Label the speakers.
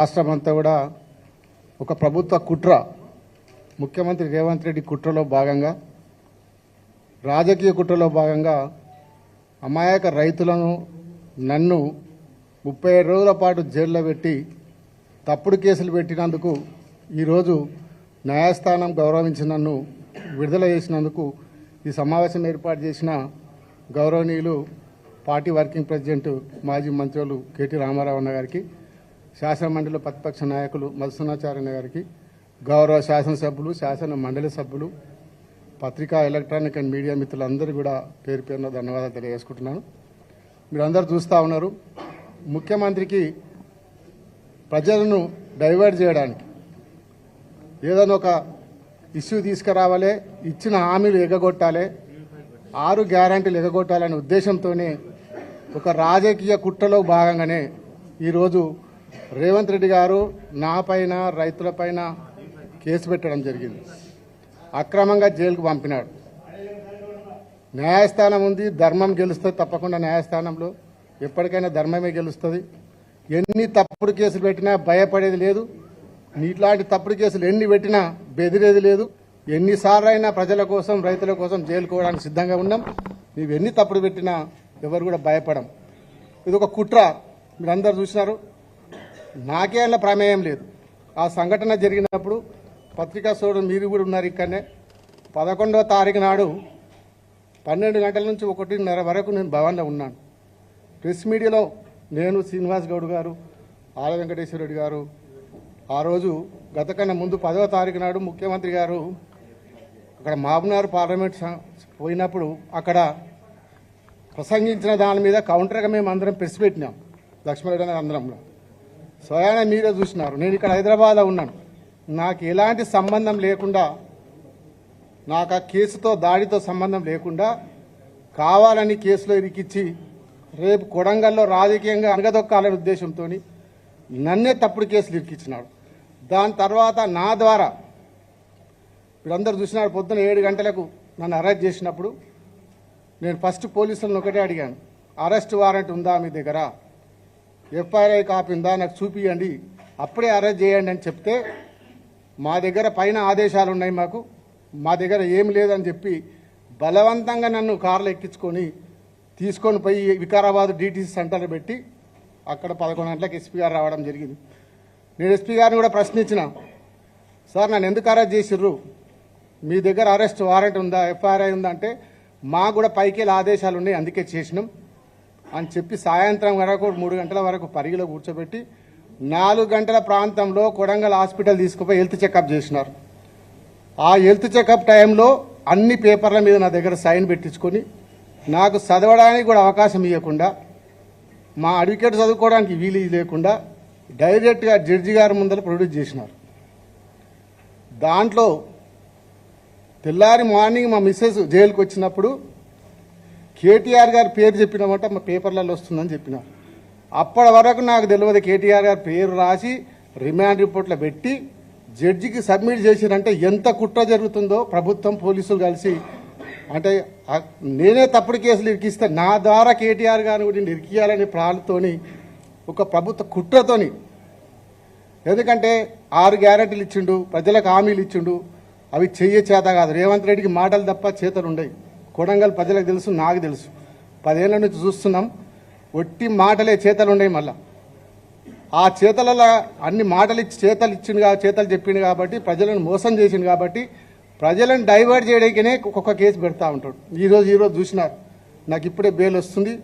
Speaker 1: రాష్ట్రమంతా కూడా ఒక ప్రభుత్వ కుట్ర, ముఖ్యమంత్రి రేవంత్ రెడ్డి కుట్రలో భాగంగా, రాజకీయ కుట్రలో భాగంగా అమాయక రైతులను నన్ను 37 రోజుల పాటు జైల్లో పెట్టి తప్పుడు కేసులు పెట్టినందుకు ఈరోజు న్యాయస్థానం గౌరవించి నన్ను విడుదల చేసినందుకు ఈ సమావేశం ఏర్పాటు చేసిన గౌరవనీయులు పార్టీ వర్కింగ్ ప్రెసిడెంట్ మాజీ మంత్రులు కేటీ రామారావు అన్న గారికి, శాసనమండలి ప్రతిపక్ష నాయకులు మధుసూదనాచార్య గారికి, గౌరవ శాసనసభ్యులు, శాసన మండలి సభ్యులు, పత్రికా, ఎలక్ట్రానిక్ అండ్ మీడియా మిత్రులందరూ కూడా పేరు పేరున ధన్యవాదాలు తెలియజేసుకుంటున్నాను. మీరందరూ చూస్తూ ఉన్నారు, ముఖ్యమంత్రికి ప్రజలను డైవర్ట్ చేయడానికి ఏదైనా ఒక ఇష్యూ తీసుకురావాలి, ఇచ్చిన హామీలు ఎగగొట్టాలి, 6 గ్యారంటీలు ఎగగొట్టాలనే ఉద్దేశంతోనే ఒక రాజకీయ కుట్రలో భాగంగానే ఈరోజు రేవంత్ రెడ్డి గారు నాపైన, రైతులపైన కేసు పెట్టడం జరిగింది. అక్రమంగా జైలుకు పంపినాడు. న్యాయస్థానం ఉంది, ధర్మం గెలుస్తుంది. తప్పకుండా న్యాయస్థానంలో ఎప్పటికైనా ధర్మమే గెలుస్తుంది. ఎన్ని తప్పుడు కేసులు పెట్టినా భయపడేది లేదు. ఇట్లాంటి తప్పుడు కేసులు ఎన్ని పెట్టినా బెదిరేది లేదు. ఎన్నిసార్లు అయినా ప్రజల కోసం, రైతుల కోసం జైలుకోవడానికి సిద్ధంగా ఉన్నాం. మేము ఎన్ని తప్పుడు పెట్టినా ఎవరు కూడా భయపడం. ఇది ఒక కుట్ర. మీరందరూ చూసినారు. నాకే అలా ప్రమేయం లేదు. ఆ సంఘటన జరిగినప్పుడు పత్రికా సోదరులు మీరు కూడా ఉన్నారు ఇక్కడనే. 11వ తారీఖు నాడు 12 గంటల నుంచి 1:30 వరకు నేను భవన్లో ఉన్నాను. ప్రెస్ మీడియాలో నేను, శ్రీనివాస్ గౌడ్ గారు, ఆల వెంకటేశ్వర రెడ్డి గారు, ఆ రోజు గత కన్నా ముందు 10వ తారీఖు నాడు ముఖ్యమంత్రి గారు అక్కడ మహబూబ్నగర్ పార్లమెంట్ పోయినప్పుడు అక్కడ ప్రసంగించిన దాని మీద కౌంటర్గా మేము అందరం ప్రెస్ పెట్టినాం. లక్ష్మణరెడ్డి అందరంలో స్వయాన మీరే చూసినారు. నేను ఇక్కడ హైదరాబాద్లో ఉన్నాను. నాకు ఎలాంటి సంబంధం లేకుండా, నాకు ఆ కేసుతో, దాడితో సంబంధం లేకుండా కావాలని కేసులో ఇరికిచ్చి రేపు కొడంగల్లో రాజకీయంగా అనగదొక్కాలనే ఉద్దేశంతో నన్నే తప్పుడు కేసులు ఇరికిచ్చినాడు. దాని తర్వాత నా ద్వారా వీళ్ళందరూ చూసినారు. పొద్దున 7 గంటలకు నన్ను అరెస్ట్ చేసినప్పుడు నేను ఫస్ట్ పోలీసులను ఒకటే అడిగాను, అరెస్ట్ వారెంట్ ఉందా మీ దగ్గర, ఎఫ్ఐఆర్ కాపీ ఉందా, నాకు చూపియండి, అప్పుడే అరెస్ట్ చేయండి అని చెప్తే, మా దగ్గర పైన ఆదేశాలు ఉన్నాయి, మా దగ్గర ఏం లేదని చెప్పి బలవంతంగా నన్ను కార్లో ఎక్కించుకొని తీసుకొని పోయి వికారాబాద్ డిటిసి సెంటర్లో పెట్టి అక్కడ 11 గంటలకు ఎస్పీ గారు రావడం జరిగింది. నేను ఎస్పీ గారిని కూడా ప్రశ్నించిన, సార్ నన్ను ఎందుకు అరెస్ట్ చేసిర్రు, మీ దగ్గర అరెస్ట్ వారెంట్ ఉందా, ఎఫ్ఐఆర్ ఉందా అంటే, మాకు కూడా పైకెళ్ళి ఆదేశాలు ఉన్నాయి అందుకే చేసినాం అని చెప్పి సాయంత్రం వరకు 3 గంటల వరకు పరిగిలో కూర్చోబెట్టి 4 గంటల ప్రాంతంలో కొడంగల్ హాస్పిటల్ తీసుకుపోయి హెల్త్ చెకప్ చేసినారు. ఆ హెల్త్ చెకప్ టైంలో అన్ని పేపర్ల మీద నా దగ్గర సైన్ పెట్టించుకొని నాకు చదవడానికి కూడా అవకాశం ఇవ్వకుండా, మా అడ్వకేట్ చదువుకోవడానికి వీలు లేకుండా డైరెక్ట్గా జడ్జి గారి ముందర ప్రొడ్యూస్ చేసినారు. దాంట్లో తెల్లారి మార్నింగ్ మా మిస్సెస్ జైలుకి వచ్చినప్పుడు కేటీఆర్ గారి పేరు చెప్పినామంటే మా పేపర్లలో వస్తుందని చెప్పినారు. అప్పటి వరకు నాకు తెలియదు. కేటీఆర్ గారి పేరు రాసి రిమాండ్ రిపోర్ట్లో పెట్టి జడ్జికి సబ్మిట్ చేసిరంటే ఎంత కుట్ర జరుగుతుందో ప్రభుత్వం, పోలీసులు కలిసి. అంటే నేనే తప్పుడు కేసులు ఇరికిస్తే నా ద్వారా కేటీఆర్ గారిని కూడా ఇరికియాలనే ప్రాణతోని, ఒక ప్రభుత్వ కుట్రతోని. ఎందుకంటే 6 గ్యారెంటీలు ఇచ్చిండు, ప్రజలకు హామీలు ఇచ్చిండు, అవి చెయ్యే చేత కాదు. రేవంత్ రెడ్డికి మాటలు తప్ప చేతలు ఉండవు. కొడంగల్ ప్రజలకు తెలుసు, నాకు తెలుసు. 10 ఏళ్ల నుంచి చూస్తున్నాం. ఒట్టి మాటలే, చేతలు ఉండవు. మళ్ళా ఆ చేతలలో అన్ని మాటలు ఇచ్చి చేతలు చెప్పిండు కాబట్టి, ప్రజలను మోసం చేసిండు కాబట్టి, ప్రజలను డైవర్ట్ చేయడానికినే ఒక్కొక్క కేసు పెడతా ఉంటాడు. ఈరోజు చూసినారు, నాకు ఇప్పుడే బెయిల్ వస్తుంది.